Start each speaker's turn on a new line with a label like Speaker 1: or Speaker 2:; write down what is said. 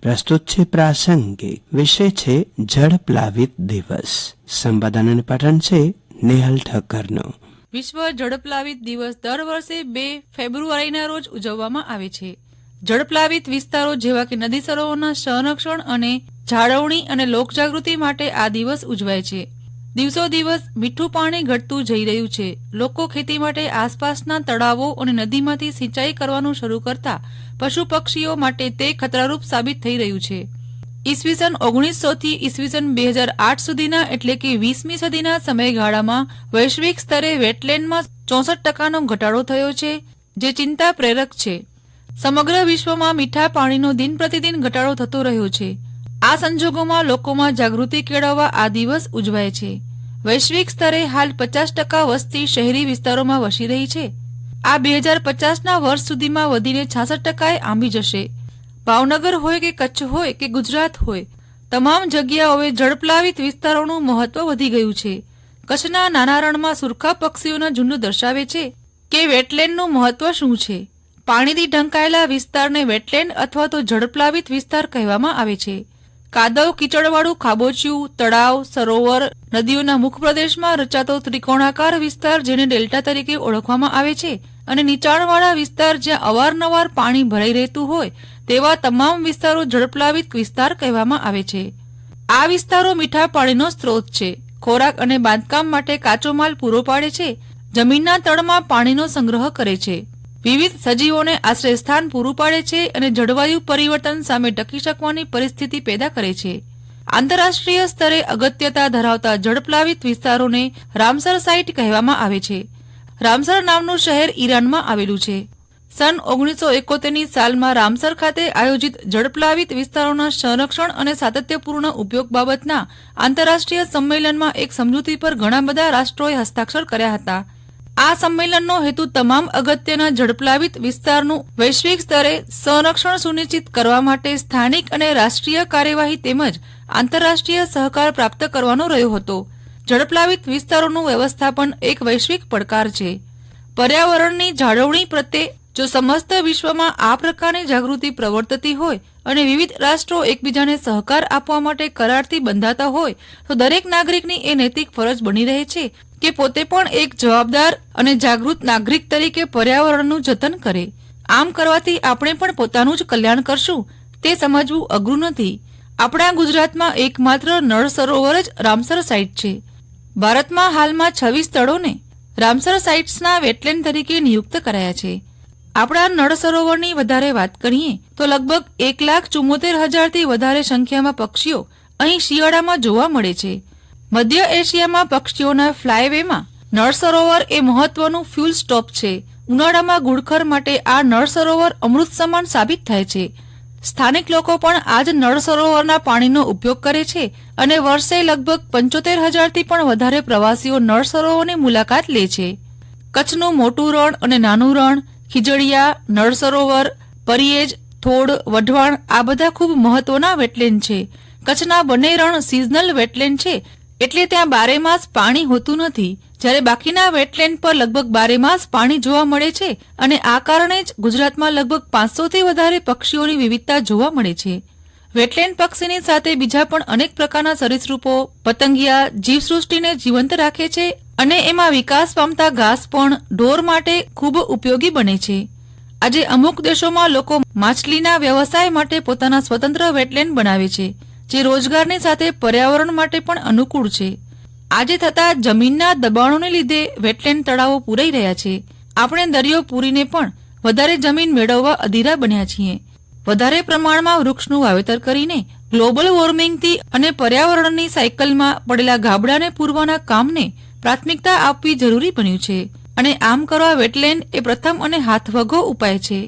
Speaker 1: પ્રસ્તુત છે પ્રાસંગિક. વિષય છે જળ પ્લાવિત દિવસ. સંપાદન અને પાઠન છે નેહલ ઠક્કરનો.
Speaker 2: વિશ્વ જળપ્લાવિત દિવસ દર વર્ષે 2 ફેબ્રુઆરીના રોજ ઉજવવામાં આવે છે. જળપ્લાવિત વિસ્તારો જેવા કે નદી સરોવરના સંરક્ષણ અને જાળવણી અને લોકજાગૃતિ માટે આ દિવસ ઉજવાય છે. દિવસો દિવસ મીઠું પાણી ઘટતું જઈ રહ્યું છે. લોકો ખેતી માટે આસપાસના તળાવો અને નદીમાંથી સિંચાઈ કરવાનું શરૂ કરતા પશુ પક્ષીઓ માટે તે ખતરારૂપ સાબિત થઈ રહ્યું છે. ઈસવીસન 1900 થી ઈસવીસન 2008 સુધીના એટલે કે 20મી સદીના સમયગાળામાં વૈશ્વિક સ્તરે વેટલેન્ડમાં 64% ઘટાડો થયો છે, જે ચિંતા પ્રેરક છે. સમગ્ર વિશ્વમાં મીઠા પાણીનો દિન પ્રતિદિન ઘટાડો થતો રહ્યો છે. આ સંજોગોમાં લોકોમાં જાગૃતિ કેળવવા આ દિવસ ઉજવાય છે. વૈશ્વિક સ્તરે હાલ 50% વસ્તી શહેરી વિસ્તારોમાં વસી રહી છે. આ 2050ના વર્ષ સુધીમાં વધીને 66% આંબી જશે. ભાવનગર હોય કે કચ્છ હોય કે ગુજરાત હોય, તમામ જગ્યાઓએ જળપ્લાવિત વિસ્તારોનું મહત્વ વધી ગયું છે. કચ્છના નાના રણમાં સુરખા પક્ષીઓના ઝુંડ દર્શાવે છે કે વેટલેન્ડનું મહત્વ શું છે. પાણીથી ઢંકાયેલા વિસ્તારને વેટલેન્ડ અથવા તો જળપ્લાવિત વિસ્તાર કહેવામાં આવે છે. કાદવ કીચડવાળું ખાબોચિયું, તળાવ, સરોવર, નદીઓના મુખ પ્રદેશમાં રચાતો ત્રિકોણાકાર વિસ્તાર જેને ડેલ્ટા તરીકે ઓળખવામાં આવે છે અને નીચાણવાળા વિસ્તાર જ્યાં અવારનવાર પાણી ભરાઈ રહેતું હોય તેવા તમામ વિસ્તારો જળપ્લાવિત વિસ્તાર કહેવામાં આવે છે. આ વિસ્તારો મીઠા પાણીનો સ્ત્રોત છે. ખોરાક અને બાંધકામ માટે કાચો માલ પૂરો પાડે છે. જમીનના તળમાં પાણીનો સંગ્રહ કરે છે. વિવિધ સજીવોને આશ્રયસ્થાન પૂરું પાડે છે અને જળવાયુ પરિવર્તન સામે ટકી શકવાની પરિસ્થિતિ પેદા કરે છે. આંતરરાષ્ટ્રીય સ્તરે અગત્યતા ધરાવતા જળપ્લાવિત વિસ્તારોને રામસર સાઇટ કહેવામાં આવે છે. રામસર નામનું શહેર ઈરાનમાં આવેલું છે. સન 1971ની સાલમાં રામસર ખાતે આયોજિત જળપ્લાવિત વિસ્તારોના સંરક્ષણ અને સાતત્યપૂર્ણ ઉપયોગ બાબતના આંતરરાષ્ટ્રીય સંમેલનમાં એક સમજૂતી પર ઘણા બધા રાષ્ટ્રોએ હસ્તાક્ષર કર્યા હતા. આ સંમેલનનો હેતુ તમામ અગત્યના જળપ્લાવિત વિસ્તારનું વૈશ્વિક સ્તરે સંરક્ષણ સુનિશ્ચિત કરવા માટે સ્થાનિક અને રાષ્ટ્રીય કાર્યવાહી તેમજ આંતરરાષ્ટ્રીય સહકાર પ્રાપ્ત કરવાનો રહ્યો હતો. જળપ્લાવિત વિસ્તારોનું વ્યવસ્થાપન એક વૈશ્વિક પડકાર છે. પર્યાવરણની જાળવણી પ્રત્યે જો સમસ્ત વિશ્વમાં આ પ્રકારની જાગૃતિ પ્રવર્તતી હોય અને વિવિધ રાષ્ટ્રો એકબીજાને સહકાર આપવા માટે કરારથી બંધાતા હોય તો દરેક નાગરિકની એ નૈતિક ફરજ બની રહે છે કે પોતે પણ એક જવાબદાર અને જાગૃત નાગરિક તરીકે પર્યાવરણનું જતન કરે. આમ કરવાથી આપણે પણ પોતાનું જ કલ્યાણ કરશું તે સમજવું અઘરું નથી. આપણા ગુજરાતમાં એકમાત્ર નળ સરોવર જ રામસર સાઇટ છે. ભારતમાં હાલમાં 26 સ્થળોને રામસર સાઇટ્સના વેટલેન્ડ તરીકે નિયુક્ત કરાયા છે. આપણા નળ સરોવરની વધારે વાત કરીએ તો લગભગ 1,74,000થી વધારે સંખ્યામાં પક્ષીઓ અહીં શિયાળામાં જોવા મળે છે. મધ્ય એશિયામાં પક્ષીઓના ફ્લાયવેમાં નળ સરોવર એ મહત્વનું ફ્યુલ સ્ટોપ છે. ઉનાળામાં ઘુડખર માટે આ નળ સરોવર અમૃત સમાન સાબિત થાય છે. સ્થાનિક લોકો પણ આ જ નળ સરોવરના પાણીનો ઉપયોગ કરે છે અને વર્ષે લગભગ 75,000થી પણ વધારે પ્રવાસીઓ નળ સરોવરની મુલાકાત લે છે. કચ્છનું મોટું રણ અને નાનું રણ, ખીજડીયા, નળ સરોવર, પરિયેજ, થોડ, વઢવાણ આ બધા ખૂબ મહત્વના વેટલેન્ડ છે. કચ્છના બંને રણ સિઝનલ વેટલેન્ડ છે એટલે ત્યાં બારેમાસ પાણી હોતું નથી, જ્યારે બાકીના વેટલેન્ડ પર લગભગ બારેમાસ પાણી જોવા મળે છે અને આ કારણે જ ગુજરાતમાં લગભગ 500થી વધારે પક્ષીઓની વિવિધતા જોવા મળે છે. વેટલેન્ડ પક્ષીની સાથે બીજા પણ અનેક પ્રકારના સરીસૃપો, પતંગિયા જીવસૃષ્ટિને જીવંત રાખે છે અને એમાં વિકાસ પામતા ઘાસ પણ ઢોર માટે ખૂબ ઉપયોગી બને છે. આજે અમુક દેશોમાં લોકો માછલીના વ્યવસાય માટે પોતાના સ્વતંત્ર વેટલેન્ડ બનાવે છે, જે રોજગારની સાથે પર્યાવરણ માટે પણ અનુકૂળ છે. આજે થતા જમીનના દબાણોને લીધે વેટલેન્ડ તળાવો પૂરાઈ રહ્યા છે. આપણે દરિયો પૂરીને પણ વધારે જમીન મેળવવા અધીરા બન્યા છીએ. વધારે પ્રમાણમાં વૃક્ષનું વાવેતર કરીને ગ્લોબલ વોર્મિંગથી અને પર્યાવરણની સાયકલમાં પડેલા ગાબડાને પૂરવાના કામને પ્રાથમિકતા આપવી જરૂરી બન્યું છે અને આમ કરવા વેટલેન્ડ એ પ્રથમ અને હાથવગો ઉપાય છે.